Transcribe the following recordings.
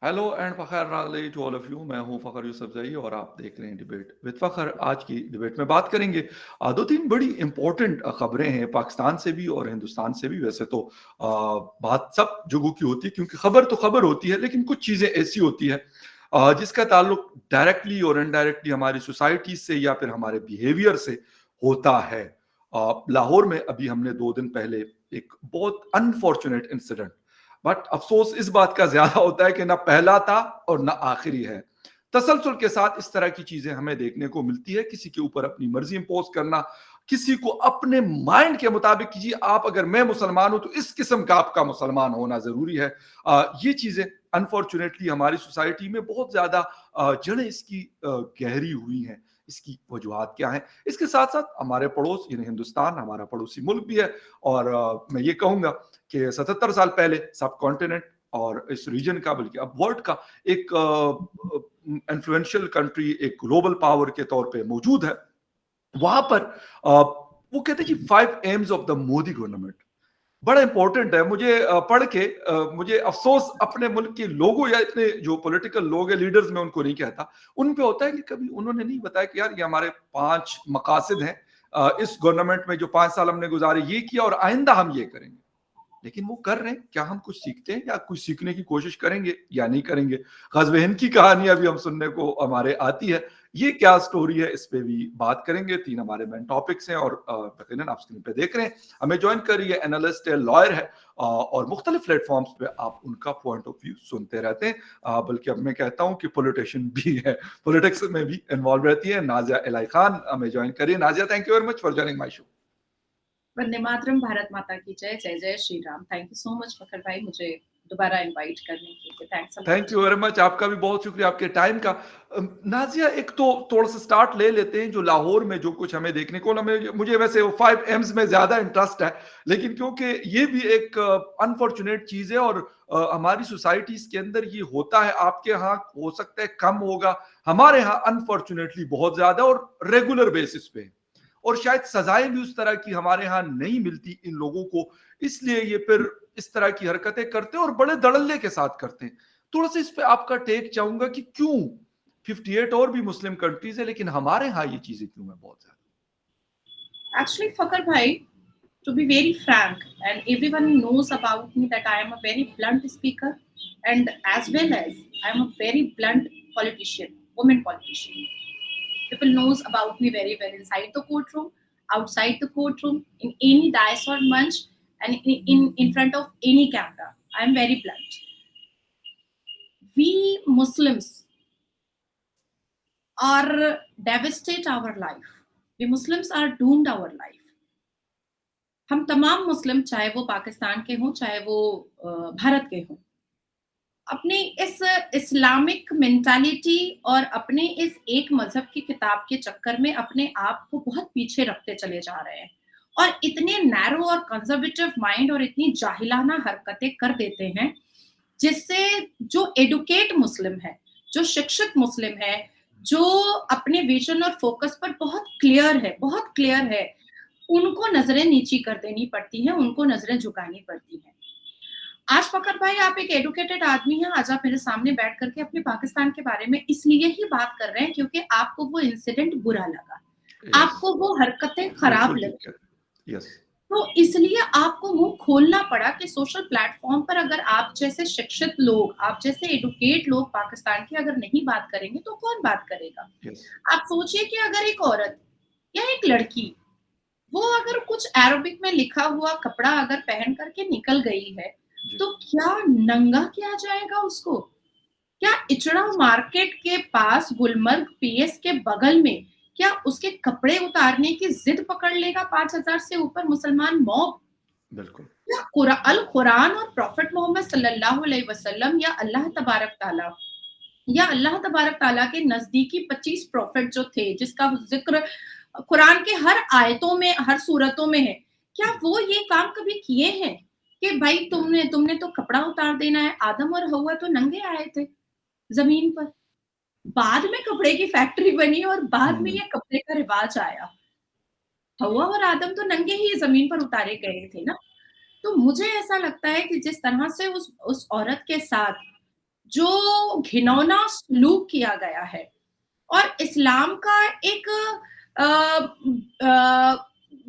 Hello and Fakhar नागली to all of you. मैं हूं फ़खर यूसुफज़ई और आप देख रहे हैं डिबेट विद फ़खर। आज की डिबेट में बात करेंगे 2-3 बड़ी इम्पोर्टेंट खबरें हैं पाकिस्तान से भी और हिंदुस्तान से भी। वैसे तो बात सब जगहों की होती है क्योंकि खबर तो खबर होती है, लेकिन कुछ चीज़ें ऐसी होती हैं जिसका ताल्लुक डायरेक्टली और इनडायरेक्टली हमारी सोसाइटी से या फिर हमारे बिहेवियर से होता है। लाहौर में अभी हमने 2 दिन पहले एक बहुत अनफॉर्चुनेट इंसिडेंट, बट अफसोस इस बात का ज्यादा होता है कि ना पहला था और ना आखिरी है। तसलसल के साथ इस तरह की चीजें हमें देखने को मिलती है। किसी के ऊपर अपनी मर्जी इंपोज करना, किसी को अपने माइंड के मुताबिक कीजिए। आप अगर मैं मुसलमान हूं तो इस किस्म का आपका मुसलमान होना जरूरी है। ये चीजें अनफॉर्चुनेटली हमारी सोसाइटी में बहुत ज्यादा जड़ें इसकी गहरी हुई हैं। इसकी वजूहत क्या है? इसके साथ साथ हमारे पड़ोस यानी हिंदुस्तान हमारा पड़ोसी मुल्क भी है। और मैं ये कहूंगा कि 77 साल पहले सब कॉन्टिनेंट और इस रीजन का, बल्कि अब वर्ल्ड का एक इन्फ्लुएंशियल कंट्री, एक ग्लोबल पावर के तौर पे मौजूद है। वहां पर वो कहते हैं जी 5 AIIMS of the Modi government. बड़ा इंपॉर्टेंट है। मुझे पढ़ के मुझे अफसोस अपने मुल्क के लोगों या इतने जो पॉलिटिकल लोग हैं, लीडर्स, में उनको नहीं कहता, उन पे होता है कि कभी उन्होंने नहीं बताया कि यार ये हमारे 5 मकासद हैं इस गवर्नमेंट में जो 5 साल हमने गुजारे, ये किया और आइंदा हम ये करेंगे। लेकिन वो कर रहे हैं क्या? हम कुछ सीखते हैं या कुछ सीखने की कोशिश करेंगे या नहीं करेंगे? ग़ज़व हिंद की कहानी अभी हम सुनने को हमारे आती है। ये क्या स्टोरी है, इस पे भी बात करेंगे। 3 हमारे मेन टॉपिक्स हैं और यकीनन आप स्क्रीन पे देख रहे हैं। हमें जॉइन कर रही है, एनालिस्ट है, लॉयर है और मुख्तलिफ प्लेटफॉर्म्स पे आप उनका पॉइंट ऑफ व्यू सुनते रहते हैं। बल्कि अब मैं कहता हूँ कि पॉलिटिशियन भी है, पॉलिटिक्स में भी इन्वॉल्व रहती है। नाज़िया इलाही खान हमें जॉइन करिए। Nazia, thank you very much for joining my show. वंदे मातरम, भारत माता की जय, जय जय Shri Ram. Thank you so much Fakhar भाई, मुझे दोबारा इनवाइट करने के लिए। Thanks a thank lot. You very much. आपका भी बहुत शुक्रिया आपके टाइम का। नाजिया, एक तो थोड़ा सा स्टार्ट ले लेते हैं जो लाहौर में जो कुछ हमें देखने को ना, मुझे वैसे वो 5 एम्स में ज्यादा इंटरेस्ट है, लेकिन क्योंकि ये भी एक अनफॉर्चुनेट चीज है और हमारी सोसाइटीज के अंदर ये होता है। आपके यहाँ हो सकता है कम होगा, हमारे यहाँ अनफॉर्चुनेटली बहुत ज्यादा और रेगुलर बेसिस पे। और शायद सजाएं भी उस तरह की हमारे यहाँ नहीं मिलती इन लोगों को, इसलिए ये फिर इस तरह की हरकतें करते हैं और बड़े धड़ल्ले के साथ करते हैं। थोड़ा सा इस पे आपका टेक चाहूंगा कि क्यों 58 और भी मुस्लिम कंट्रीज है, लेकिन हमारे यहाँ ये चीजें क्यों है बहुत ज्यादा? Actually, Fakar bhai, to be very frank, and everyone knows about me that I am a very blunt speaker, and as well as I am a very blunt politician, woman politician. People knows about me very well inside the courtroom, outside the courtroom, in any dais or munch, and in front of any camera. I am very blunt. We Muslims are devastate our life. We Muslims are doomed our life. हम तमाम मुस्लिम, चाहे वो पाकिस्तान के हों, चाहे वो भारत के हों, अपनी इस इस्लामिक मेंटालिटी और अपने इस एक मज़हब की किताब के चक्कर में अपने आप को बहुत पीछे रखते चले जा रहे हैं और इतने नैरो और कंज़र्वेटिव माइंड और इतनी जाहिलाना हरकतें कर देते हैं, जिससे जो एडुकेट मुस्लिम है, जो शिक्षित मुस्लिम है, जो अपने विज़न और फ़ोकस पर बहुत क्लियर है, उनको नज़रें नीची कर देनी पड़ती हैं, उनको नज़रें झुकानी पड़ती हैं। आज फ़खर भाई, आप एक एजुकेटेड आदमी हैं, आज आप मेरे सामने बैठ कर के अपने पाकिस्तान के बारे में इसलिए ही बात कर रहे हैं क्योंकि आपको वो इंसिडेंट बुरा लगा, यस, आपको वो हरकतें खराब बिल्कुल ठीक लगी। है। यस। तो इसलिए आपको मुँह खोलना पड़ा कि सोशल प्लेटफ़ॉर्म पर अगर आप जैसे शिक्षित लोग, आप जैसे एडुकेट लोग पाकिस्तान के अगर नहीं बात करेंगे, तो कौन बात करेगा? यस। आप सोचिए कि अगर एक औरत या एक लड़की, वो अगर कुछ अरबिक में लिखा हुआ कपड़ा अगर पहन कर के निकल गई है, जी। तो क्या नंगा किया जाएगा उसको? क्या इचड़ा मार्केट के पास गुलमर्ग पीएस के बगल में, क्या उसके कपड़े उतारने की ज़िद पकड़ लेगा 5,000 से ऊपर मुसलमान मॉब? बिल्कुल। या अल कुरान और प्रॉफेट मोहम्मद सल्लल्लाहु अलैहि वसल्लम या अल्लाह तबारक ताला के नज़दीकी 25 प्रॉफेट जो थे, जिसका ज़िक्र कुरान के हर आयतों में, हर सूरतों में है, क्या जी। वो ये काम कभी किए हैं कि भाई तुमने तुमने तो कपड़ा उतार देना है? आदम और हव्वा तो नंगे आए थे ज़मीन पर। बाद में कपड़े की फैक्ट्री बनी और बाद में हम्म। ये कपड़े का रिवाज आया। हव्वा और आदम तो नंगे ही ज़मीन पर उतारे जी। गए थे ना। तो मुझे ऐसा लगता है कि जिस तरह से उस औरत के साथ जो घिनौना सलूक किया गया है और इस्लाम का एक अ,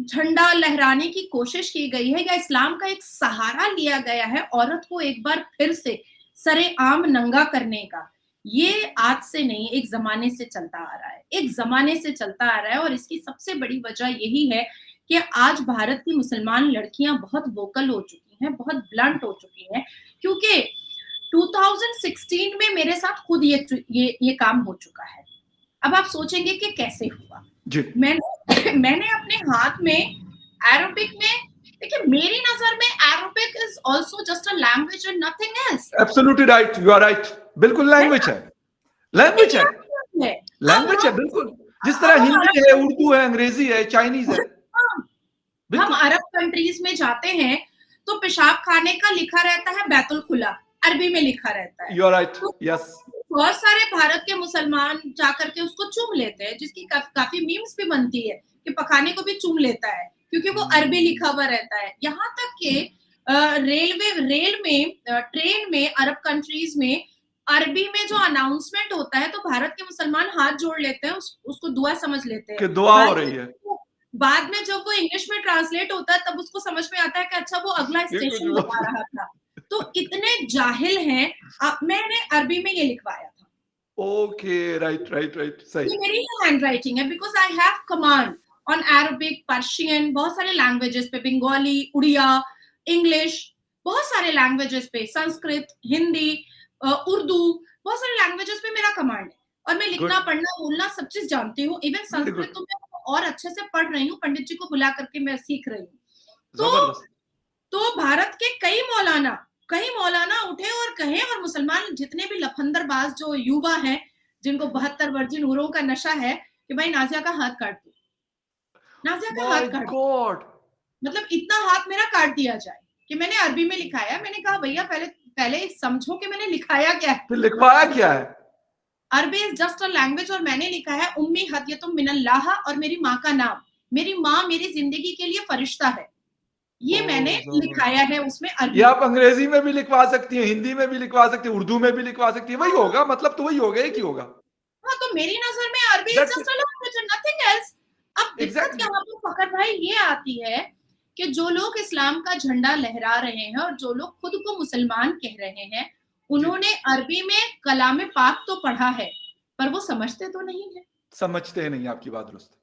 झंडा लहराने की कोशिश की गई है या इस्लाम का एक सहारा लिया गया है औरत को एक बार फिर से सरेआम नंगा करने का। ये आज से नहीं, एक ज़माने से चलता आ रहा है, एक ज़माने से चलता आ रहा है और इसकी सबसे बड़ी वजह यही है कि आज भारत की मुसलमान लड़कियाँ बहुत वोकल हो चुकी हैं, बहुत ब्लंट हो चुकी हैं क्योंकि 2016 में मेरे साथ खुद ये काम हो चुका है। अब आप सोचेंगे कि कैसे हुआ? जी, मैंने मैंने अपने हाथ में अरबिक में देखिए मेरी नज़र में Arabic is also just a language and nothing else absolutely right, you are right. बिल्कुल है लैंग्वेज ना? है, एक लैंग्वेज है, लैंग्वेज है। अब लैंग्वेज है, हम बिल्कुल। जिस अब तरह हम हिंदी अरब है, उर्दू है, अंग्रेजी है, चाइनीज़ है, हाँ, हम बिल्कुल। अरब कंट्रीज़ में जाते हैं, तो पेशाब खाने का लिखा रहता है बैतुल खुला, अरबी में लिखा रहता है। यू आर राइट, तो यस। बहुत सारे भारत के मुसलमान जाकर के उसको चूम लेते हैं, जिसकी काफ़ी मीम्स भी बनती है कि पखाने को भी चूम लेता है, क्योंकि वो अरबी लिखा हुआ रहता है। यहाँ तक कि रेल में ट्रेन में अरब कंट्रीज़ में अरबी में जो अनाउंसमेंट होता है, तो भारत के मुसलमान हाथ जोड़ लेते हैं, उसको दुआ समझ लेते हैं। कि दुआ हो बाद रही में है। बाद में जब वो इंग्लिश में ट्रांसलेट होता है तब उसको समझ में आता है कि अच्छा वो अगला ये कुछ स्टेशन वो बता रहा था। तो इतने जाहिल हैं मैंने अरबी में ये लिखवाया था। ओके, राइट, राइट, राइट, सही। ये मेरी ही हैंडराइटिंग है because I have command on Arabic, Persian बहुत सारे लैंग्वेजेस पे बंगाली, उड़िया, इंग्लिश बहुत सारे लैंग्वेजेस पे संस्कृत, हिंदी उर्दू बहुत सारे लैंग्वेजेस पे मेरा कमांड है और मैं लिखना, गुड, पढ़ना, बोलना सब चीज़ जानती हूँ। इवन वेरी संस्कृत गुड, तो मैं और अच्छे से पढ़ रही हूँ, पंडित जी को बुला करके मैं सीख रही हूँ। तो ज़बरदस्त। भारत के कई मौलाना उठे और कहे और मुसलमान जितने भी लफंदरबाज जो युवा हैं, जिनको 72 वर्जिन हूरों का नशा है, कि भाई नाज़िया का हाथ काट दो। नाज़िया का माय हाथ काट दो। गॉड! मतलब इतना हाथ मेरा काट दिया जाए, कि मैंने अरबी में लिखाया। मैंने कहा भैया पहले पहले समझो कि मैंने लिखाया क्या है। फिर लिखवाया क्या है? अरबी इज़ जस्ट अ लैंग्वेज और मैंने लिखा है उम्मी हदियतुम मिनल्लाह और मेरी माँ का नाम। मेरी माँ मेरी ज़िंदगी के लिए फरिश्ता है। ये मैंने ओह! ज़बरदस्त। लिखाया है उसमें ये अरबी आप में। अंग्रेजी में भी लिखवा सकती हैं, हिंदी में भी लिखवा सकती हैं, उर्दू में भी लिखवा सकती हैं, वही हाँ। होगा, मतलब तो वही होगा, एक ही होगा। हाँ, तो मेरी नज़र में अरबी is that's just it, a language and nothing else. अब दिक्कत एग्ज़ैक्टली। यहाँ पे फ़खर भाई ये आती है कि जो लोग इस्लाम का झंडा लहरा रहे हैं और जो लोग खुद को मुसलमान कह रहे हैं, जी, उन्होंने अरबी में कलाम पाक तो पढ़ा है, पर वो समझते तो नहीं है। समझते नहीं, आपकी बात दुरुस्त है।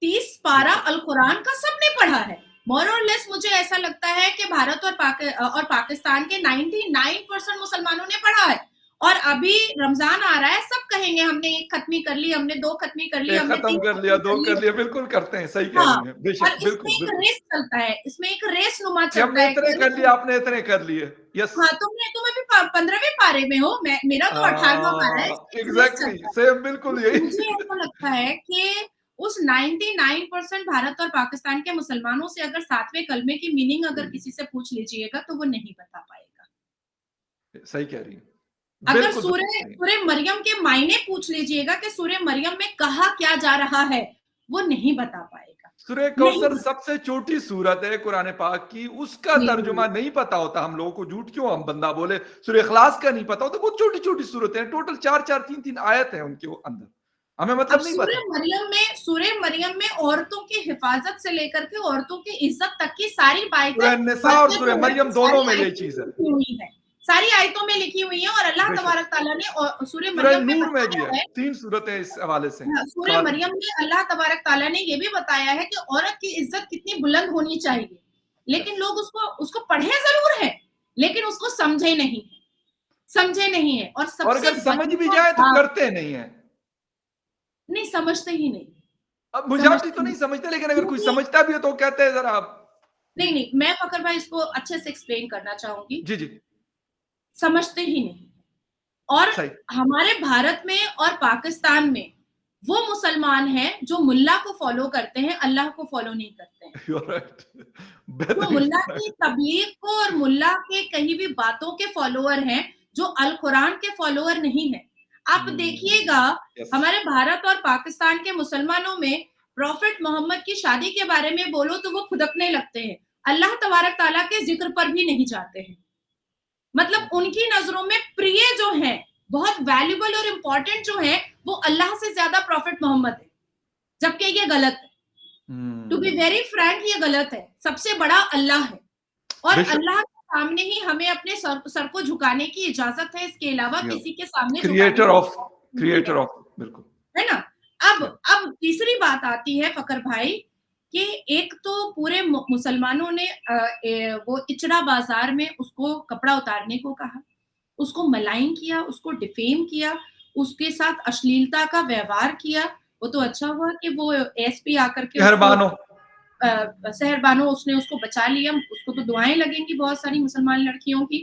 30 पारा बिल्कुल। अल कुरान का सबने पढ़ा है। मोर और लेस मुझे ऐसा लगता है कि भारत और पाकिस्तान के 99% मुसलमानों ने पढ़ा है और अभी रमज़ान आ रहा है, सब कहेंगे हमने 1 खत्मी कर ली, हमने 2 खत्मी कर ली, 1 हमने खत्म 3 कर लिया, खत्मी 2 कर ली। कर लिया, बिल्कुल करते हैं, सही कह हाँ, रही हैं, और बेशक, इसमें बिल्कुल, एक बिल्कुल। रेस चलता है, इसमें एक रेस नुमा कि चलता हमने है इतने कि अरे कर लिए, आपने इतने कर लिए, यस। हाँ, तुम अभी 15वें पारे में हो, मेरा तो 18वां पारा है, इसमें एक रेस एग्ज़ैक्टली चलता है। सेम, बिल्कुल तो यही। मुझे ऐसा लगता है कि उस 99% भारत और पाकिस्तान के मुसलमानों से अगर 7वें कलमे की मीनिंग अगर किसी से पूछ लीजिएगा, तो वो नहीं बता पाएगा। सही कह रही हैं। अगर बिल्कुल, बिल्कुल सूरह सही है। सूरह मरियम के मायने पूछ लीजिएगा कि सूरह मरियम में कहा क्या जा रहा है, वो नहीं बता पाएगा। सूरह नहीं कौसर बता सबसे छोटी सूरत है कुरान पाक की, उसका जी। तर्जुमा नहीं पता होता हम लोगों को, झूठ क्यों हम बंदा बोले। सूरह इखलास का नहीं पता होता, बहुत छोटी-छोटी सूरतें हैं, टोटल 4-4 3-3 आयत है उनके वो अंदर। हमें अब मतलब नहीं पता। सूरह मरियम में औरतों की हिफाज़त से लेकर के औरतों की इज़्ज़त तक की सारी सूरह निसा और बातें सूरह जो है वो मरियम दोनों सारी में यही आयतों में चीज़ है। लिखी हुई हैं। सारी आयतों में लिखी हुई हैं और अल्लाह बेशक। तबारक तआला ने सूरह सूरह मरियम में नूर में भी बताया है, है 3 सूरतें इस हवाले से हैं। हाँ, सूरह खातम। मरियम में अल्लाह तबारक तआला ने ये भी बताया है कि औरत की इज़्ज़त कितनी बुलंद होनी चाहिए। लेकिन यस। लोग उसको उसको पढ़े ज़रूर हैं, लेकिन उसको समझे नहीं हैं और और सबसे अगर समझ भी वजीफ़ा जाए तो बात करते नहीं हैं। नहीं समझते ही नहीं, अब मेजॉरिटी समझते तो नहीं। नहीं समझते, लेकिन अगर कोई क्योंकि समझता भी है तो कहते हैं ज़रा आप। जी, नहीं, मैं फ़खर भाई इसको अच्छे से एक्सप्लेन करना चाहूँगी। जी, जी, समझते ही नहीं और सही। हमारे भारत में और पाकिस्तान में वो मुसलमान हैं जो मुल्ला को फ़ॉलो करते हैं, अल्लाह को फ़ॉलो नहीं करते हैं। You are right. जो बेहतरीन मुल्ला फरमाया। की तबलीग को और मुल्ला के कही भी बातों के फ़ॉलोवर हैं, जो अल कुरान के फ़ॉलोवर नहीं हैं। आप देखिएगा यस। हमारे भारत और पाकिस्तान के मुसलमानों में प्रॉफ़ेट मोहम्मद की शादी के बारे में बोलो तो वो खुदकने लगते हैं। अल्लाह तबारक तआला के ज़िक्र पर भी नहीं जाते हैं। मतलब उनकी नजरों में प्रिय जो है, बहुत वैल्यूबल और इंपॉर्टेंट जो है, वो अल्लाह से ज्यादा प्रॉफिट मोहम्मद है, जबकि ये गलत है। टू बी वेरी फ्रैंक, ये गलत है। सबसे बड़ा अल्लाह है और बेशक। अल्लाह के सामने ही हमें अपने सर को झुकाने की इजाजत है, इसके अलावा किसी के सामने झुकाने क्रिएटर की ऑफ इजाजत नहीं है, क्रिएटर ऑफ बिल्कुल। है ना? अब तीसरी बात आती है फकर भाई कि एक तो पूरे मुसलमानों ने वो इचड़ा बाजार में उसको कपड़ा उतारने को कहा, उसको मलाइन किया, उसको डिफेम किया, उसके साथ अश्लीलता का व्यवहार किया। वो तो अच्छा हुआ कि वो एसपी आकर के उसको मेहरबानो। सहरबानो उसने उसको बचा लिया, उसको तो दुआएं लगेंगी बहुत सारी मुसलमान लड़कियों की।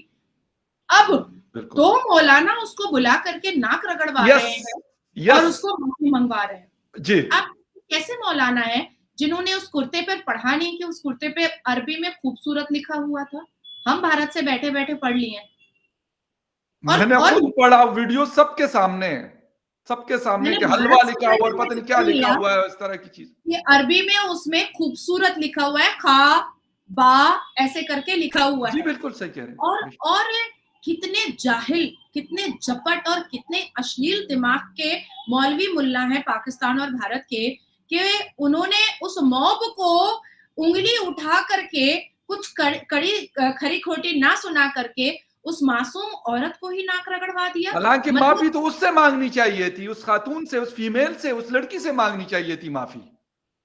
अब बिल्कुल। दो मौलाना उसको बुला करके नाक रगड़वा यस, रहे हैं और यस। उसको माफी मंगवा रहे हैं। जी। अब कैसे मौलाना है जिन्होंने उस कुर्ते पर पढ़ा नहीं कि उस कुर्ते पे अरबी में खूबसूरत लिखा हुआ था? हम भारत से बैठे-बैठे पढ़ लिए हैं। और मैंने और खुद पढ़ा, वीडियो सबके सामने है, सबके सामने मैंने कि हलवा भारत से लिखा हुआ और पता बैठे-बैठे नहीं क्या पढ़ लिखा लिया हुआ है, इस तरह की चीज। कि अरबी में उसमें खूबसूरत लिखा हुआ है, खा, बा ऐसे करके लिखा हुआ जी है। बिल्कुल सही कह रहे हैं। और और कितने जाहिल, कितने जपट और कितने अश्लील दिमाग के मौलवी मुल्ला हैं पाकिस्तान और भारत के कि उन्होंने उस मॉब को उंगली उठा करके कुछ कड़ी खरी खोटी ना सुना करके उस मासूम औरत को ही नाक रगड़वा दिया। हालांकि मतलब माफी तो उससे मांगनी चाहिए थी, उस खातून से, उस फीमेल से, उस लड़की से मांगनी चाहिए थी माफी।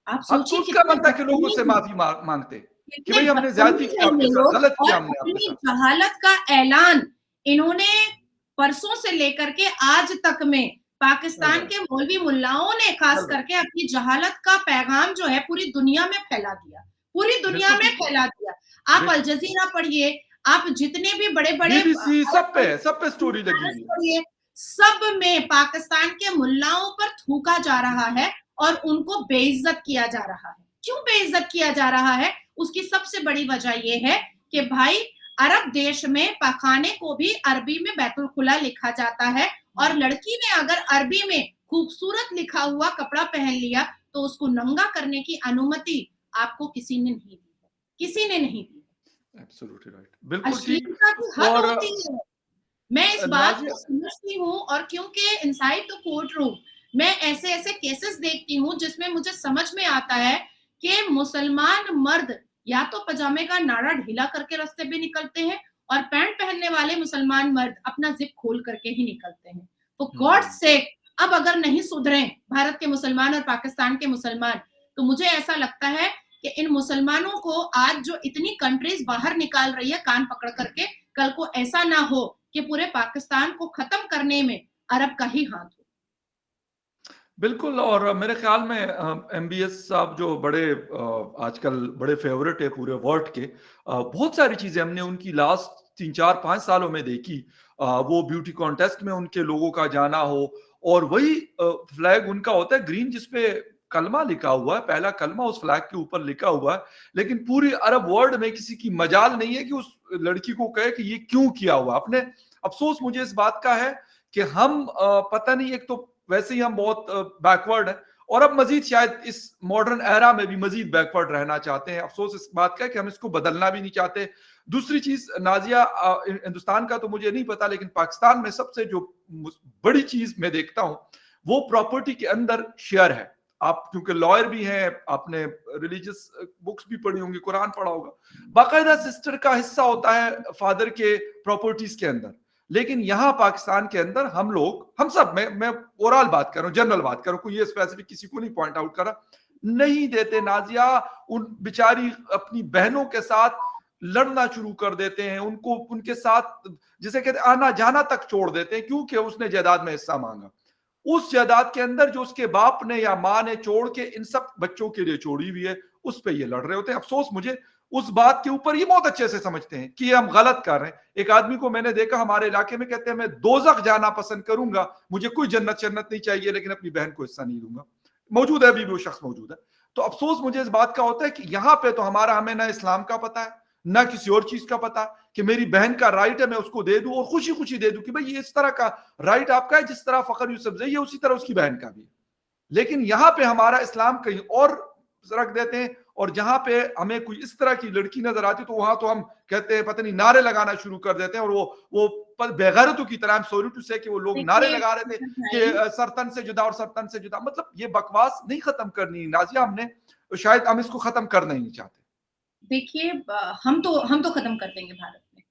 आप हक तो सोचिए उसका कितने बनता कि लोग उससे बदतमीज हैं, माफी मांगते कि कितने भाई हमने ज्यादती बदतमीज की हैं आपके ये साथ, लोग। गलत और किया हमने आपके अपनी साथ। जहालत का ऐलान इन्होंने परसों से लेकर के आज तक में कर पाकिस्तान रहे हैं, के मौलवी मुल्लाओं ने खास कर रहे हैं। करके अपनी जहालत का पैगाम जो है पूरी दुनिया में फैला दिया, पूरी दुनिया बिल्कुल में ठीक है। फैला दिया। आप अल बेशक। जज़ीरा पढ़िए, आप जितने भी बड़े-बड़े बीबीसी सब पे है, सब पे स्टोरी लगी चैनल्स हुई है। पढ़िए, सब में पाकिस्तान के मुल्लाओं पर थूका जा रहा है और उनको बेइज्जत किया जा रहा है। क्यों बेइज्जत किया जा रहा है? उसकी सबसे बड़ी वजह ये है कि भाई अरब देश में पखाने को भी अरबी में बैतुल खुला लिखा जाता है और लड़की ने अगर अरबी में खूबसूरत लिखा हुआ कपड़ा पहन लिया तो उसको नंगा करने की अनुमति आपको किसी ने नहीं दी है, किसी ने नहीं दी है। एब्सोल्युटली राइट, बिल्कुल ठीक। अश्लीलता की हद और होती है। मैं इस बात नाजिया। को समझती हूँ और क्योंकि इनसाइड द कोर्ट रूम मैं ऐसे-ऐसे केसेस देखती हूँ जिसमें मुझे समझ में आता है कि मुसलमान मर्द या तो पजामे का नाड़ा ढीला करके रास्ते पे निकलते हैं और पैंट पहनने वाले मुसलमान मर्द अपना ज़िप खोल करके ही निकलते हैं। फॉर गॉड्स सेक अब अगर नहीं सुधरे भारत के मुसलमान और पाकिस्तान के मुसलमान, तो मुझे ऐसा लगता है कि इन मुसलमानों को आज जो इतनी कंट्रीज़ बाहर निकाल रही है कान पकड़ करके, कल को ऐसा ना हो कि पूरे पाकिस्तान को खत्म करने में अरब का ही हाथ हो। बिल्कुल। और मेरे ख्याल में एमबीएस साहब जो बड़े आजकल बड़े फेवरेट है पूरे वर्ल्ड के, बहुत सारी चीजें हमने उनकी लास्ट 3 4 5 सालों में देखी। वो ब्यूटी कॉन्टेस्ट में उनके लोगों का जाना हो, और वही फ्लैग उनका होता है ग्रीन जिसपे कलमा लिखा हुआ है, पहला कलमा उस फ्लैग के ऊपर लिखा हुआ है, लेकिन पूरी अरब वर्ल्ड में किसी की मजाल नहीं है कि उस लड़की को कहे कि ये क्यों किया हुआ। अपने अफसोस मुझे इस बात का है कि हम पता नहीं, एक तो वैसे ही हम बहुत बैकवर्ड है, और अब मजीद शायद इस मॉडर्न एरा में भी मजीद बैकवर्ड रहना चाहते हैं। अफसोस इस बात का है कि हम इसको बदलना भी नहीं चाहते। दूसरी चीज नाजिया, हिंदुस्तान का तो मुझे नहीं पता, लेकिन पाकिस्तान में सबसे जो बड़ी चीज मैं देखता हूं वो प्रॉपर्टी के अंदर शेयर है। आप क्योंकि लॉयर भी हैं, आपने रिलीजियस बुक्स भी पढ़ी होंगी, कुरान पढ़ा होगा, बाकायदा सिस्टर का हिस्सा होता है फादर के प्रॉपर्टीज के अंदर। लेकिन यहां पाकिस्तान के अंदर हम लोग, हम सब, मैं ओवरऑल बात कर रहा हूं, जनरल बात कर रहा हूं, कोई ये स्पेसिफिक किसी को नहीं पॉइंट आउट कर रहा, नहीं देते नाजिया। उन बेचारी अपनी बहनों के साथ लड़ना शुरू कर देते हैं, उनको उनके साथ जिसे कहते आना जाना तक छोड़ देते हैं, क्योंकि उसने जायदाद में हिस्सा मांगा। उस जायदाद के अंदर जो उसके बाप ने या माँ ने छोड़ के इन सब बच्चों के लिए छोड़ी हुई है, उस पर ये लड़ रहे होते हैं। अफसोस मुझे उस बात के ऊपर ये बहुत अच्छे से समझते हैं कि ये हम गलत कर रहे हैं। एक आदमी को मैंने देखा हमारे इलाके में, कहते हैं मैं दोजख जाना पसंद करूंगा, मुझे कोई जन्नत जन्नत नहीं चाहिए, लेकिन अपनी बहन को हिस्सा नहीं दूंगा। मौजूद है, अभी भी वो शख्स मौजूद है। तो अफसोस मुझे इस बात का होता है कि यहां पे तो हमारा, हमें ना इस्लाम का पता है ना किसी और चीज का पता कि मेरी बहन का राइट है मैं उसको दे दूं, और खुशी खुशी दे दूं कि भाई ये इस तरह का राइट आपका है जिस तरह फखर यूसुफजई है उसी तरह उसकी बहन का भी है। लेकिन यहां पे हमारा इस्लाम कहीं और रख देते हैं और जहां पे हमें कोई इस तरह की लड़की नजर आती तो वहां तो हम कहते हैं पता नहीं नारे लगाना शुरू कर देते हैं, और वो बेगैरतों की तरह, सॉरी टू से कि वो लोग नारे देखिए लगा रहे थे भाई, कि सरतन से जुदा और सरतन से जुदा। मतलब ये बकवास नहीं खत्म करनी नाजिया हमने, तो शायद हम इसको खत्म करना ही नहीं चाहते। देखिए हम तो खत्म कर देंगे भारत में,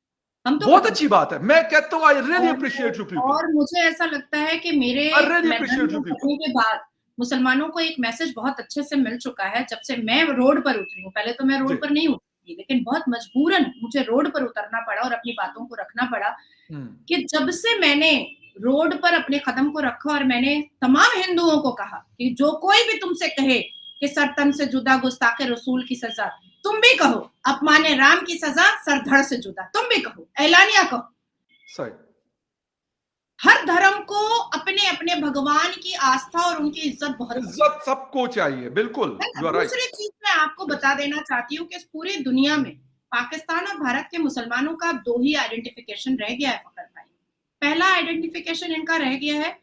हम तो बहुत खत्म अच्छी कर बात है, मैं कहता हूं आई रियली और अप्रिशिएट यू पीपल, और मुझे ऐसा लगता है कि मेरे आई रियली मैदान अप्रिशिएट में यू पीपल। उतरने के बाद मुसलमानों को एक मैसेज बहुत अच्छे से मिल चुका है, जब से मैं रोड पर उतरी हूँ। पहले तो मैं जी। रोड पर नहीं उतरती थी, लेकिन बहुत मजबूरन मुझे रोड पर उतरना पड़ा और अपनी बातों को रखना पड़ा हम्म। कि जब से मैंने रोड पर अपने कदम को रखा और मैंने तमाम हिंदुओं को कहा कि जो कोई भी तुमसे कहे कि सर तन से जुदा गुस्ताखे रसूल की सजा, तुम भी कहो अपमाने राम की सजा सर धड़ से जुदा, तुम भी कहो, ऐलानिया कहो। सही। हर धर्म को अपने अपने भगवान की आस्था और उनकी इज्जत बहुत पसंद इज्जत सबको चाहिए, बिल्कुल, है ना? You are right. दूसरी चीज मैं आपको बता देना चाहती हूँ कि इस पूरी दुनिया में पाकिस्तान और भारत के मुसलमानों का दो ही आइडेंटिफिकेशन रह गया है फखर भाई। पहला आइडेंटिफिकेशन इनका रह गया है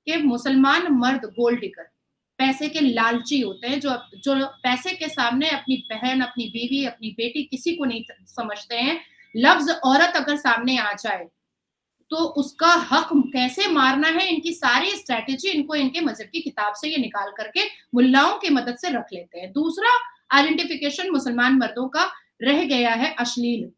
कि मुसलमान मर्द गोल्ड डिगर, पैसे के लालची होते हैं, जो पैसे के सामने अपनी बहन, अपनी बीवी, अपनी बेटी किसी को नहीं समझते हैं। लफ्ज औरत अगर सामने आ जाए तो उसका हक कैसे मारना है, इनकी सारी स्ट्रैटेजी इनको इनके मजहब की किताब से ये निकाल करके मुल्लाओं की मदद से रख लेते हैं। दूसरा आइडेंटिफिकेशन मुसलमान मर्दों का रह गया है अश्लील।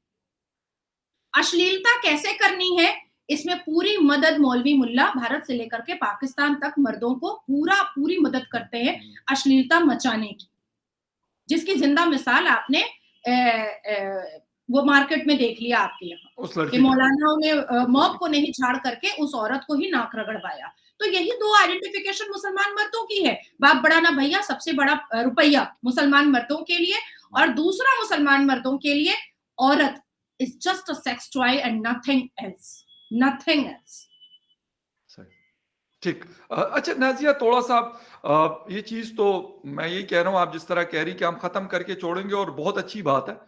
अश्लीलता कैसे करनी है, इसमें पूरी मदद मौलवी मुल्ला भारत से लेकर के पाकिस्तान तक मर्दों को पूरी मदद करते हैं अश्लीलता मचाने की, जिसकी जिंदा मिसाल आपने वो मार्केट में देख लिया आपके यहाँ उस कि लड़की का। मौलानाओं ने मॉब को नहीं झाड़ करके उस औरत को ही नाक रगड़वाया। तो यही दो आइडेंटिफिकेशन मुसलमान मर्दों की है, बाप बड़ा ना भैया, सबसे बड़ा रुपया मुसलमान मर्दों के लिए, और दूसरा मुसलमान मर्दों के लिए औरत is just a sex toy and nothing else, nothing else. सही। ठीक। अच्छा नाजिया, थोड़ा सा ये चीज तो मैं यही कह रहा हूँ, आप जिस तरह कह रही कि हम खत्म करके छोड़ेंगे, और बहुत अच्छी बात है।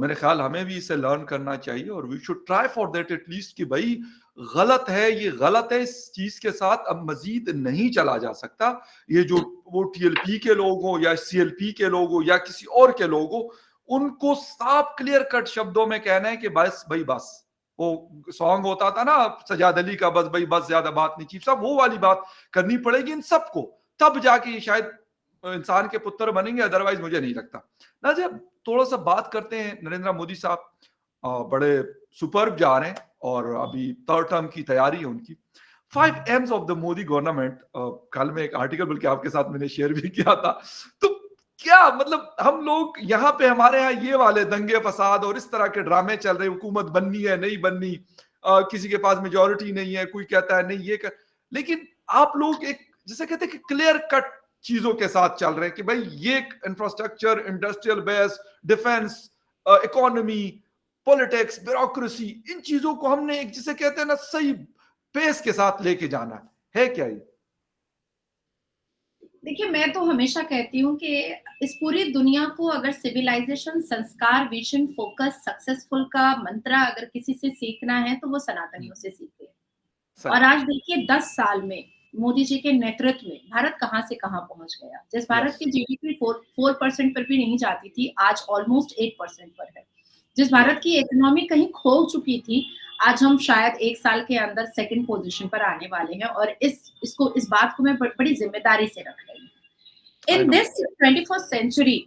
मेरे ख्याल हमें भी इसे लर्न करना चाहिए, और we should try for that at least कि भाई गलत है, ये गलत है, इस चीज के साथ अब मजीद नहीं चला जा सकता। ये जो वो टीएलपी के लोग हो या सीएलपी के लोग हो या किसी और के लोग हो, उनको साफ क्लियर कट शब्दों में कहना है कि बस भाई बस। वो सॉन्ग होता था ना सजाद अली का, बस भाई बस, ज्यादा बात नहीं चीफ साहब, वो वाली बात करनी पड़ेगी इन सबको, तब जाके ये शायद इंसान के पुत्र बनेंगे, अदरवाइज मुझे नहीं लगता ना। जब थोड़ा सा बात करते हैं, नरेंद्र मोदी साहब बड़े सुपर्ब जा रहे हैं, और अभी थर्ड टर्म की तैयारी है उनकी। 5 M's of the Modi government, कल में एक आर्टिकल बल्कि आपके साथ मैंने शेयर भी किया था। तो क्या मतलब हम लोग यहाँ पे, हमारे यहाँ ये वाले दंगे फसाद और इस तरह के ड्रामे चल रहे, हुकूमत बननी है नहीं बननी, किसी के पास मेजोरिटी नहीं है, कोई कहता है नहीं ये कर, लेकिन आप लोग एक जिसे कहते हैं कि क्लियर कट चीजों के साथ चल रहे हैं कि भाई ये infrastructure, industrial base, defence, economy, politics, bureaucracy, इन चीजों को हमने एक जिसे कहते हैं ना सही पेस के साथ लेके जाना है क्या ये? देखिए, मैं तो हमेशा कहती हूँ कि इस पूरी दुनिया को अगर सिविलाइजेशन, संस्कार, विजन, फोकस, सक्सेसफुल का मंत्र अगर किसी से सीखना है तो वो सनातनियों से सीखे। सही। और आज देखिए 10 साल में मोदी जी के नेतृत्व में भारत कहाँ से कहाँ पहुंच गया। जिस भारत यस। की जीडीपी 4% पर भी नहीं जाती थी, आज ऑलमोस्ट 8% पर है। जिस या। भारत की इकोनॉमी कहीं खो चुकी थी, आज हम शायद 1 साल के अंदर सेकंड पोजीशन पर आने वाले हैं, और इस बात को मैं बड़ी जिम्मेदारी से रख रही हूँ। I in know. This 21st century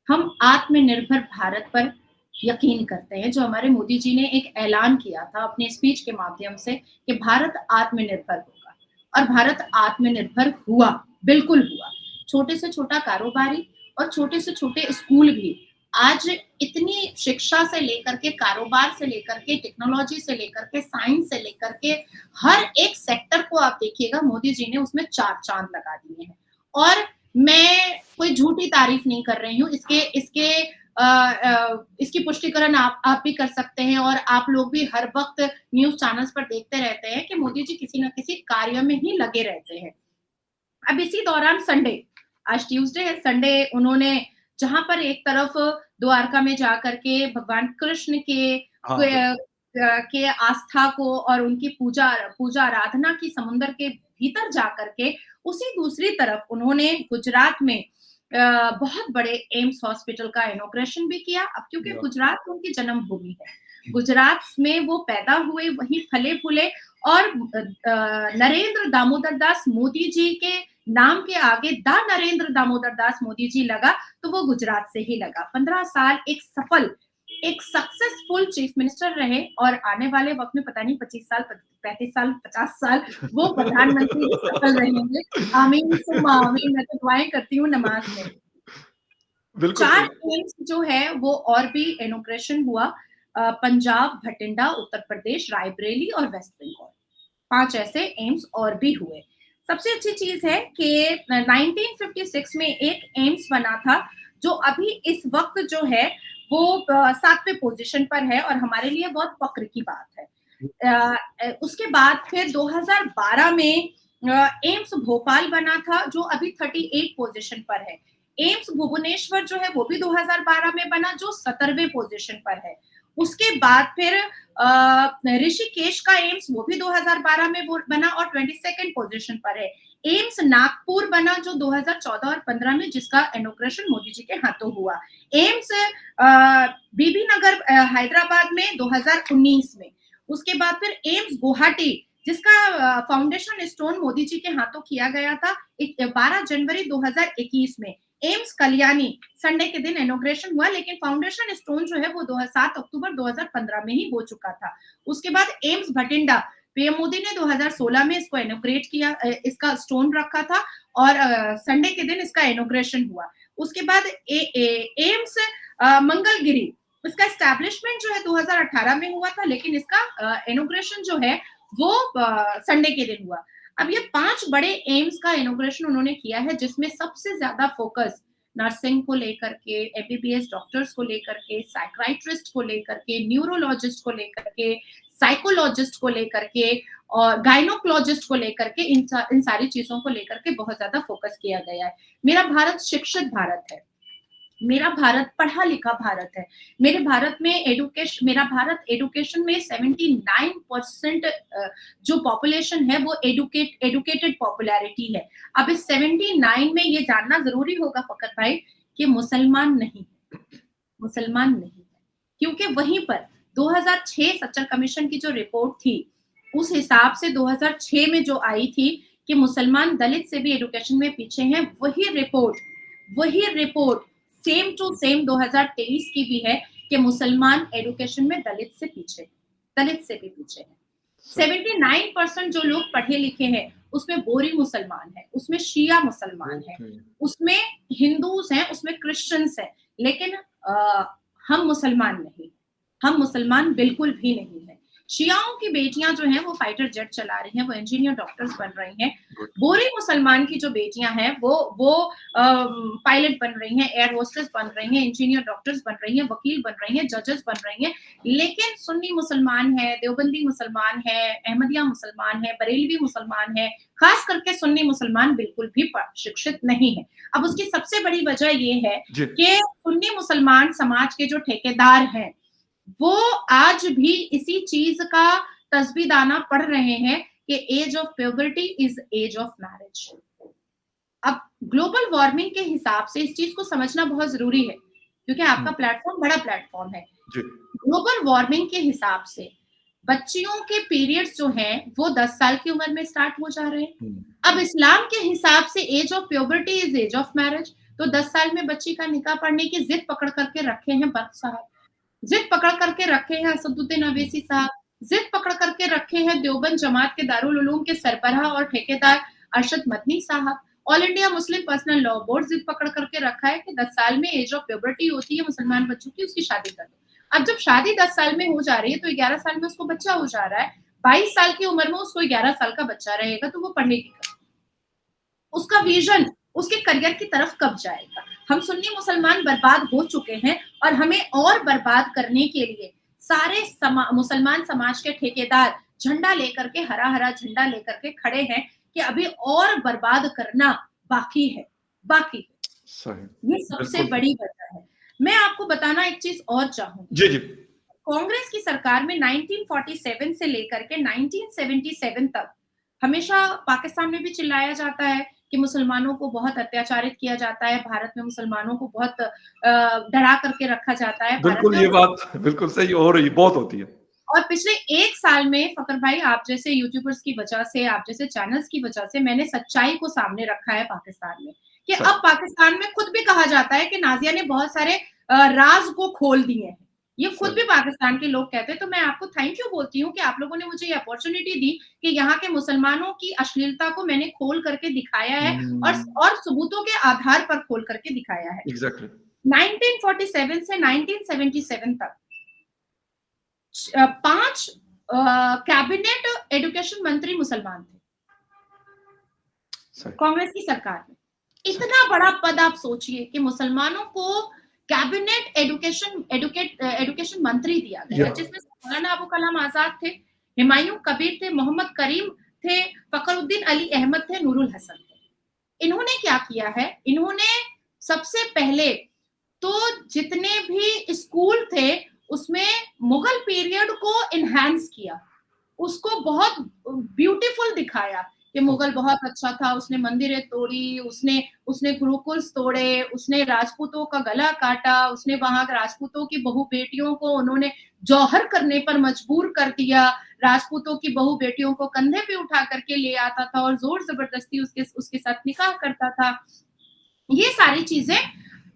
हम आत्मनिर्भर भारत पर यकीन करते हैं, जो हमारे मोदी जी ने एक ऐलान किया था अपने स्पीच के माध्यम से कि भारत आत्मनिर्भर होगा, और भारत आत्मनिर्भर हुआ, बिल्कुल हुआ। छोटे से छोटा कारोबारी और छोटे से छोटे स्कूल भी आज इतनी शिक्षा से लेकर के, कारोबार से लेकर के, टेक्नोलॉजी से लेकर के, साइंस से लेकर के, हर एक सेक्टर को आप देखिएगा मोदी जी ने उसमें 4 चांद लगा दिए हैं। और मैं कोई झूठी तारीफ नहीं कर रही हूँ, इसकी पुष्टिकरण आप भी कर सकते हैं, और आप लोग भी हर वक्त न्यूज चैनल्स पर देखते रहते हैं कि मोदी जी किसी न किसी कार्य में ही लगे रहते हैं। अब इसी दौरान संडे, आज ट्यूसडे है, संडे उन्होंने जहां पर एक तरफ द्वारका में जाकर के भगवान कृष्ण हाँ बिल्कुल। के आस्था को और उनकी पूजा पूजा आराधना की समुद्र के भीतर जाकर के, उसी दूसरी तरफ उन्होंने गुजरात में बहुत बड़े एम्स हॉस्पिटल का इनॉग्रेशन भी किया। अब क्योंकि या गुजरात उनकी जन्मभूमि है, गुजरात में वो पैदा हुए, वहीं फले-फूले, और नरेंद्र दामोदर दास मोदी जी के नाम के आगे द नरेंद्र दामोदर दास मोदी जी लगा, तो वो गुजरात से ही लगा। 15 साल एक सफल, एक सक्सेसफुल चीफ मिनिस्टर रहे, और आने वाले वक़्त में पता नहीं 25 साल, 35 साल, 50 साल वो प्रधानमंत्री भी सफल रहेंगे। आमीन सुम्मा आमीन, मैं तो दुआएँ करती हूँ नमाज़ में। बिल्कुल 4 सही। एम्स जो है वो और भी इनॉग्रेशन हुआ, पंजाब, भटिंडा, उत्तर प्रदेश, रायबरेली और वेस्ट बंगाल। 5 ऐसे एम्स और भी हुए। सबसे अच्छी चीज़ है कि 1956 में एक एम्स बना था, जो अभी इस वक़्त जो है वो 7वें पोज़ीशन पर है, और हमारे लिए बहुत फ़क्र की बात है। उसके बाद फिर 2012 में एम्स भोपाल बना था, जो अभी 38 पोज़ीशन पर है। एम्स भुवनेश्वर जो है वो भी 2012 में बना, जो 17वें पोज़ीशन पर है। उसके बाद फिर ऋषिकेश का एम्स वो भी 2012 में वो बना और 22nd पोज़ीशन पर है। एम्स नागपुर बना, जो 2014 और 15 में, जिसका इनॉग्रेशन मोदी जी के हाथों हुआ। एम्स बीबी नगर हैदराबाद में 2019 में। उसके बाद फिर एम्स गुवाहाटी, जिसका फाउंडेशन स्टोन मोदी जी के हाथों किया गया था 12 जनवरी 2021 में। एम्स कल्याणी संडे के दिन इनॉग्रेशन हुआ, लेकिन फाउंडेशन स्टोन जो है वो 7 अक्टूबर 2015 में ही हो चुका था। उसके बाद एम्स भटिंडा, पीएम मोदी ने 2016 में इसको इनॉग्रेट किया, इसका स्टोन रखा था, और संडे के दिन इसका इनॉग्रेशन हुआ। उसके बाद एम्स मंगलगिरी, इसका एस्टैब्लिशमेंट जो है 2018 में हुआ था, लेकिन इसका इनॉग्रेशन जो है वो संडे के दिन हुआ। अब ये 5 बड़े एम्स का इनॉग्रेशन उन्होंने किया है, जिसमें सबसे ज़्यादा फ़ोकस नर्सिंग को लेकर के, एमबीबीएस डॉक्टर्स को लेकर के, साइकियाट्रिस्ट को लेकर के, न्यूरोलॉजिस्ट को लेकर के, साइकोलॉजिस्ट को लेकर के, और गायनोकोलॉजिस्ट को लेकर के, इन सारी चीज़ों को लेकर के बहुत ज़्यादा फ़ोकस किया गया है। मेरा भारत शिक्षित भारत है। मेरा भारत पढ़ा-लिखा भारत है। मेरा भारत एजुकेशन में 79% जो पॉपुलेशन है वो एजुकेटेड पॉपुलैरिटी है। अब इस 79 में ये जानना ज़रूरी होगा फ़कत भाई कि मुसलमान नहीं है, मुसलमान नहीं है। क्योंकि वहीं पर 2006 सच्चर कमीशन की जो रिपोर्ट थी, उस हिसाब से 2006 में जो आई थी कि मुसलमान दलित से भी एजुकेशन में पीछे हैं, वही रिपोर्ट सेम टू सेम 2023 की भी है कि मुसलमान एजुकेशन में दलित से भी पीछे हैं। सही। 79% जो लोग पढ़े लिखे हैं, उसमें बोरी मुसलमान है, उसमें शिया मुसलमान है, ओके। उसमें हिंदूज हैं, उसमें क्रिश्चियंस हैं, लेकिन हम मुसलमान नहीं, हम मुसलमान बिल्कुल भी नहीं है। शियाओं की बेटियां जो हैं वो फाइटर जेट चला रही हैं, वो इंजीनियर डॉक्टर्स बन रही हैं। गुड। बोरी मुसलमान की जो बेटियां हैं वो पायलट बन रही हैं, एयर होस्टेस बन रही हैं, इंजीनियर डॉक्टर्स बन रही हैं, वकील बन रही हैं, जजेस बन रही हैं। लेकिन सुन्नी मुसलमान है, देवबंदी मुसलमान है, अहमदिया मुसलमान है, बरेलवी मुसलमान है, खास करके सुन्नी मुसलमान बिल्कुल भी शिक्षित नहीं है। अब उसकी सबसे बड़ी वजह ये है जी। कि सुन्नी मुसलमान समाज के जो ठेकेदार हैं, वो आज भी इसी चीज का तस्बीदाना पढ़ रहे हैं कि age of puberty is age of marriage. अब ग्लोबल वार्मिंग के हिसाब से इस चीज को समझना बहुत जरूरी है, क्योंकि आपका प्लेटफॉर्म बड़ा प्लेटफॉर्म है। जी। ग्लोबल वार्मिंग के हिसाब से बच्चियों के पीरियड्स जो हैं वो 10 साल की उम्र में स्टार्ट हो जा रहे हैं। अब इस्लाम के हिसाब से age of puberty is age of marriage, तो 10 साल में बच्ची का निकाह पढ़ने की जिद पकड़ करके रखे हैं बख्श साहब, जिद पकड़ करके रखे हैं असदुद्दीन अवैसी साहब, जिद पकड़ करके रखे हैं देवबंद जमात के दारुल उलूम के सरबराह और ठेकेदार अरशद मदनी साहब। All India Muslim personal law board जिद पकड़ करके रखा है कि 10 साल में एज ऑफ प्यूबर्टी होती है मुसलमान बच्चों की, उसकी शादी कर दो। अब जब शादी 10 साल में हो जा रही है तो 11 साल में उसको बच्चा हो जा रहा है, 22 साल की उम्र में उसको 11 साल का बच्चा रहेगा, तो वो पढ़ेगी कब? उसका विजन उसके करियर की तरफ कब जाएगा? हम सुन्नी मुसलमान बर्बाद हो चुके हैं, और हमें और बर्बाद करने के लिए सारे मुसलमान समाज के ठेकेदार झंडा लेकर के, हरा हरा झंडा लेकर के खड़े हैं कि अभी और बर्बाद करना बाकी है, बाकी है। सही। ये सबसे बिल्कुल। बड़ी वजह है। मैं आपको बताना एक चीज और चाहूंगी। जी, जी। कांग्रेस की सरकार में 1947 से लेकर के 1977 तक हमेशा पाकिस्तान में भी चिल्लाया जाता है कि मुसलमानों को बहुत अत्याचारित किया जाता है, भारत में मुसलमानों को बहुत डरा करके रखा जाता है भारत बिल्कुल, में। ये बात बिल्कुल सही हो रही, बहुत होती है। और पिछले 1 साल में फ़खर भाई आप जैसे यूट्यूबर्स की वजह से, आप जैसे चैनल्स की वजह से मैंने सच्चाई को सामने रखा है पाकिस्तान में, कि सच। अब पाकिस्तान में खुद भी कहा जाता है कि नाज़िया ने बहुत सारे राज़ को खोल दिए हैं। ये खुद भी सही। पाकिस्तान के लोग कहते हैं, तो मैं आपको थैंक यू बोलती हूँ कि आप लोगों ने मुझे ये अपॉर्च्युनिटी दी कि यहाँ के मुसलमानों की अश्लीलता को मैंने खोल करके दिखाया है हुँ, और सबूतों के आधार पर खोल करके दिखाया है। एग्ज़ैक्टली। 1947 से 1977 तक 5 कैबिनेट एजुकेशन मंत्री मुसलमान थे, सही, कांग्रेस की सरकार में। सही। इतना बड़ा पद आप सोचिए कि मुसलमानों को कैबिनेट एजुकेशन मंत्री दिया या गया, जिसमें से मौलाना अबू कलाम आज़ाद थे, हुमायूं कबीर थे, मोहम्मद करीम थे, फखरुद्दीन अली अहमद थे, नूरुल हसन थे। इन्होंने क्या किया है, इन्होंने सबसे पहले तो जितने भी स्कूल थे, उसमें मुगल पीरियड को एनहांस किया। उसको बहुत ब्यूटीफुल दिखाया कि मुगल ओके। बहुत अच्छा था, उसने मंदिरें तोड़ी, उसने उसने गुरुकुल्स तोड़े, उसने राजपूतों का गला काटा, उसने वहाँ राजपूतों की बहू बेटियों को उन्होंने जौहर करने पर मजबूर कर दिया, राजपूतों की बहू बेटियों को कंधे पे उठा करके ले आता था और ज़ोर ज़बरदस्ती उसके उसके साथ निकाह करता था। ये सारी चीज़ें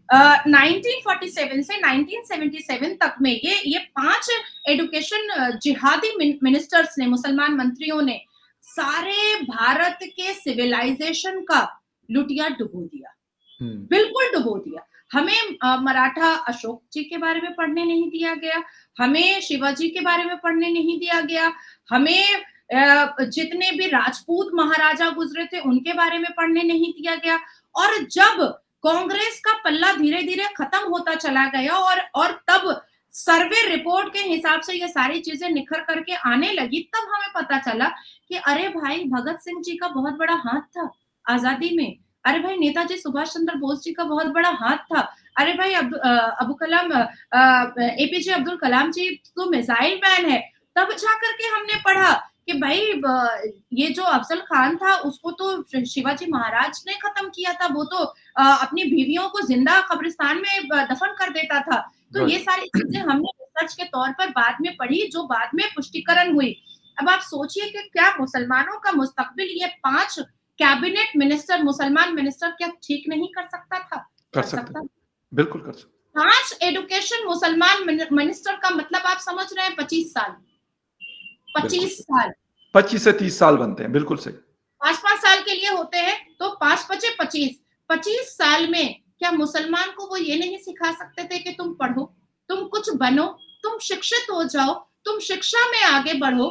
1947 से 1977 तक में ये 5 एजुकेशन जिहादी मिनिस्टर्स ने, मुसलमान मंत्रियों ने सारे भारत के सिविलाइजेशन का लुटिया डुबो दिया, हुँ, बिल्कुल डुबो दिया। हमें मराठा अशोक जी के बारे में पढ़ने नहीं दिया गया, हमें शिवाजी के बारे में पढ़ने नहीं दिया गया, हमें जितने भी राजपूत महाराजा गुजरे थे उनके बारे में पढ़ने नहीं दिया गया। और जब कांग्रेस का पल्ला धीरे-धीरे खत्म होता चला गया और तब सर्वे रिपोर्ट के हिसाब से ये सारी चीज़ें निखर करके आने लगी, तब हमें पता चला कि अरे भाई भगत सिंह जी का बहुत बड़ा हाथ था आज़ादी में। अरे भाई नेताजी सुभाष चंद्र बोस जी का बहुत बड़ा हाथ था। अरे भाई अबू कलाम एपीजे अब्दुल कलाम जी तो मिसाइल मैन है। तब जाकर के हमने पढ़ा कि भाई ये जो अफ़ज़ल खान था उसको तो शिवाजी महाराज ने खत्म किया था। वो तो अपनी बीवियों को ज़िंदा कब्रिस्तान में दफन कर देता था। तो ये राइट। सारी चीज़ें हमने रिसर्च के तौर पर बाद में पढ़ी, जो बाद में पुष्टिकरण हुई। अब आप सोचिए कि क्या मुसलमानों का मुस्तकबिल ये 5 कैबिनेट मिनिस्टर, मुसलमान मिनिस्टर क्या ठीक नहीं कर सकता था? कर कर सकते सकता। हैं। बिल्कुल कर सकते 5 एजुकेशन मुसलमान मिनिस्टर का मतलब आप समझ रहे हैं 25 साल। हैं। बिल्कुल 25 सही। साल। 25 से 30 साल बनते हैं, बिल्कुल सही। 5-5 साल के लिए होते हैं, तो 5 पचे 25, 25 साल में क्या मुसलमान को वो ये नहीं सिखा सकते थे कि तुम पढ़ो, तुम कुछ बनो, तुम शिक्षित हो जाओ, तुम शिक्षा में आगे बढ़ो।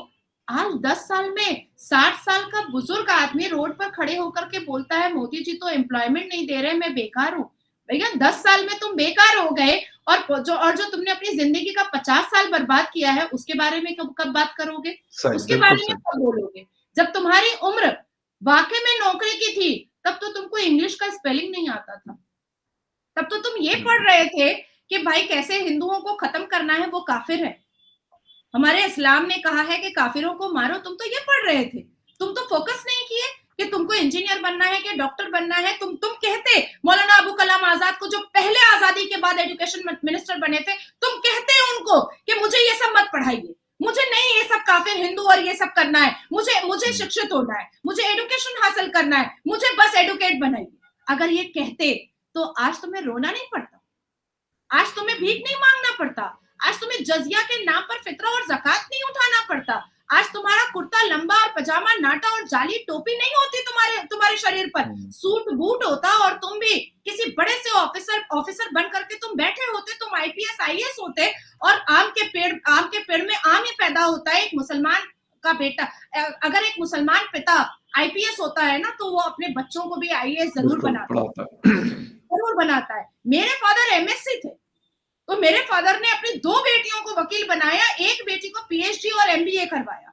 आज 10 साल में 60 साल का बुजुर्ग आदमी रोड पर खड़े होकर के बोलता है मोदी जी तो एम्प्लॉयमेंट नहीं दे रहे, मैं बेकार हूँ। भैया 10 साल में तुम बेकार हो गए और जो तुमने अपनी जिंदगी का 50 साल बर्बाद किया है, उसके बारे में कब बात करोगे? सही, उसके बिल्कुल बारे में सही। कब बोलोगे? जब तुम्हारी उम्र वाक़ई में नौकरी की थी, तब तो तुमको इंग्लिश का स्पेलिंग नहीं आता था। तब तो तुम ये पढ़ बिल्कुल। रहे थे कि भाई कैसे हिंदुओं को खत्म करना है, वो काफ़िर है। हमारे इस्लाम ने कहा है कि काफ़िरों को मारो, तुम तो ये पढ़ रहे थे। तुम तो फ़ोकस नहीं किए कि तुमको इंजीनियर बनना है कि डॉक्टर बनना है। तुम कहते मौलाना अबू कलाम आज़ाद को जो पहले आज़ादी के बाद एजुकेशन मिनिस्टर बने थे, तुम कहते उनको कि मुझे ये सब मत पढ़ाइए। मुझे नहीं ये सब काफ़िर हिंदू और ये सब करना है। मुझे मुझे हुँ, शिक्षित होना है, मुझे एजुकेशन हासिल करना है, मुझे बस एडुकेट बनाइए। अगर ये कहते, तो आज तुम्हें रोना नहीं पड़ता। आज तुम्हें भीख नहीं मांगना पड़ता। आज तुम्हें जजिया के नाम पर फितरा और ज़कात नहीं उठाना पड़ता। आज तुम्हारा कुर्ता लंबा और पजामा नाटा और जाली टोपी नहीं होती तुम्हारे तुम्हारे शरीर पर। हुँ, सूट बूट होता और तुम भी किसी बड़े से ऑफिसर बन करके तुम बैठे होते, तुम आईपीएस आईएएस होते और आम के पेड़ में आम ही पैदा होता है। एक मुसलमान का बेटा अगर एक मुसलमान पिता आईपीएस होता है ना, तो वो अपने बच्चों को भी आईएएस बिल्कुल, पढ़ाता है। ज़रूर बनाता है। मेरे फादर एमएससी थे। तो मेरे फादर ने अपनी 2 बेटियों को वकील बनाया, 1 बेटी को पीएचडी और एमबीए करवाया।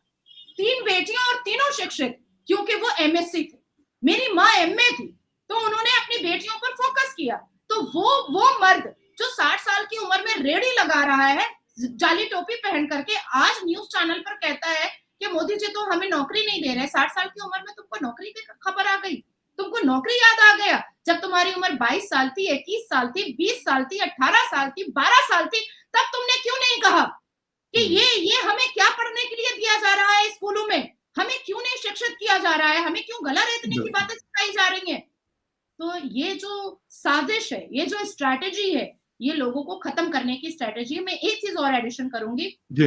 3 बेटियां और तीनों शिक्षित, क्योंकि वो एमएससी थे। मेरी माँ एमए थी, तो उन्होंने अपनी बेटियों पर फोकस किया। तो वो मर्द जो 60 साल की उम्र में रेहड़ी लगा रहा है, जाली टोपी पहन करके, आज न्यूज़ चैनल पर कहता है कि मोदी जी तो हमें नौकरी नहीं दे रहे। 60 साल की उम्र में तुमको नौकरी की खबर आ गई। तुमको नौकरी याद आ गया जब तुम्हारी उम्र 22 साल थी, 21 साल थी, 20 साल थी, 18 साल थी, 12 साल थी, तब तुमने क्यों नहीं कहा कि ये हमें क्या पढ़ने के लिए दिया जा रहा है स्कूलों में? हमें क्यों नहीं शिक्षित किया जा रहा है? हमें क्यों गला रेतने की बिल्कुल। बातें सिखाई जा रही हैं? तो ये जो साजिश है, ये जो स्ट्रैटेजी है, ये लोगों को खत्म करने की स्ट्रैटेजी है। मैं एक चीज़ और एडिशन करूँगी, जी,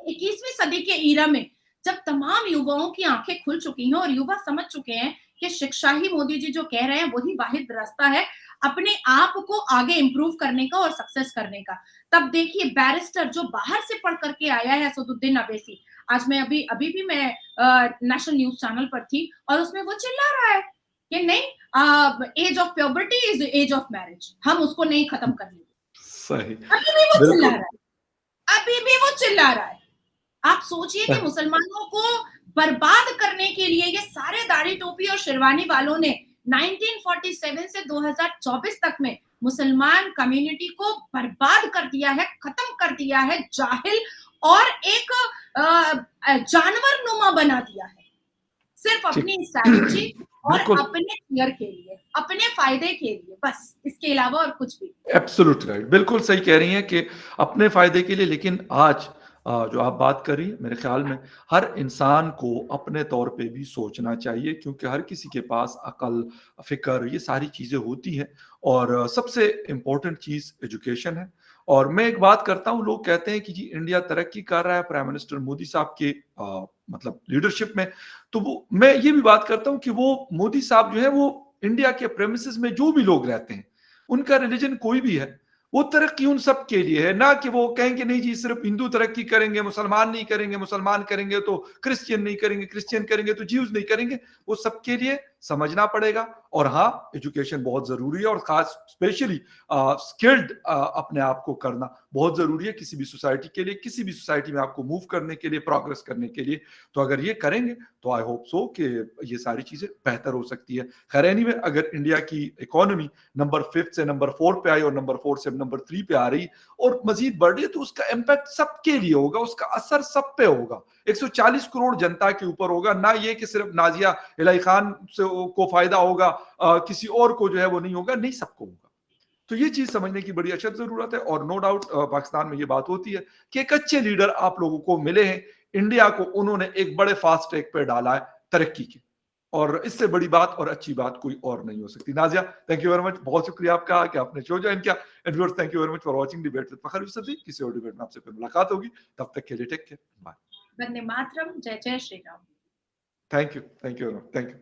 21वीं सदी के ईरा में जब तमाम युवाओं की आंखें खुल चुकी हैं और युवा समझ चुके हैं कि शिक्षा ही मोदी जी जो कह रहे हैं वही वाहिद रास्ता है अपने आप को आगे इंप्रूव करने का और सक्सेस करने का। तब देखिए बैरिस्टर जो बाहर से पढ़ करके आया है असदुद्दीन अवैसी, आज मैं अभी अभी भी मैं नेशनल न्यूज चैनल पर थी और उसमें वो चिल्ला रहा है कि नहीं, age of puberty is age of marriage, हम उसको नहीं खत्म कर लेंगे। सही। अभी भी वो चिल्ला बिल्कुल, रहा है, अभी भी वो चिल्ला रहा है। आप सोचिए कि सही। मुसलमानों को बर्बाद करने के लिए ये सारे दाढ़ी टोपी और शेरवानी वालों ने 1947 से 2024 तक में मुसलमान कम्युनिटी को बर्बाद कर दिया है, खत्म कर दिया है, जाहिल और एक जानवर नुमा बना दिया है, सिर्फ ठीक। अपनी स्ट्रैटेजी और बिल्कुल। अपने क्लियर के लिए, अपने फायदे के लिए, बस इसके अलावा और कुछ भी। Absolute right. बिल्कुल सही कह रही हैं कि अपने फ़ायदे के लिए लेकिन आज जो आप बात कर रही हैं मेरे ख़्याल में हर इंसान को अपने तौर पे भी सोचना चाहिए क्योंकि हर किसी के पास अक़ल, फ़िक्र ये सारी चीज़ें होती हैं और सबसे इम्पोर्टेंट चीज़ एजुकेशन है। और मैं एक बात करता हूँ लोग कहते हैं कि जी इंडिया तरक्की कर रहा है प्राइम मिनिस्टर मोदी साहब के मतलब लीडरशिप में। तो वो मैं ये भी बात करता हूँ कि वो मोदी साहब जो है वो इंडिया के प्रेमिसेस में जो भी लोग रहते हैं उनका रिलीजन कोई भी है, वो तरक्की उन सब के लिए है, ना कि वो कहें कि नहीं जी सिर्फ हिंदू तरक्की करेंगे, मुसलमान नहीं करेंगे, मुसलमान करेंगे तो क्रिश्चियन नहीं करेंगे, क्रिश्चियन करेंगे तो ज्यूज नहीं करेंगे। वो सबके लिए समझना पड़ेगा और हाँ, एजुकेशन बहुत ज़रूरी है और ख़ास स्पेशली स्किल्ड अपने आप को करना बहुत ज़रूरी है किसी भी सोसाइटी के लिए, किसी भी सोसाइटी में आपको मूव करने के लिए, प्रोग्रेस करने के लिए। तो अगर ये करेंगे, तो आई होप सो कि ये सारी चीज़ें बेहतर हो सकती है। खैर एनीवे अगर इंडिया की इकोनॉमी नंबर 5 से नंबर 4 पे आई और नंबर 4 से नंबर 3 पे आ रही और मजीद बढ़ रही है तो उसका इम्पैक्ट सबके लिए होगा, उसका असर सब पे होगा। 140 करोड़ जनता के ऊपर होगा, ना ये कि सिर्फ नाजिया इलाही खान से को फायदा होगा, किसी और को जो है वो नहीं होगा, नहीं सबको होगा। तो ये चीज समझने की बड़ी अशद जरूरत है और नो डाउट पाकिस्तान में ये बात होती है कि एक अच्छे लीडर आप लोगों को मिले हैं। इंडिया को उन्होंने एक बड़े फास्ट ट्रैक पे डाला है तरक्की की और इससे बड़ी बात और अच्छी बात कोई और नहीं हो सकती। Nazia thank you very much, बहुत शुक्रिया आपका कि आपने शो ज्वाइन किया। And viewers thank you very much for watching debate with Fakhar Yusuf ji. किसी और डिबेट में आपसे फिर मुलाकात होगी, तब तक के लिए take care, bye. Vande Mataram, जय जय Shri Ram. Thank you very much, thank you.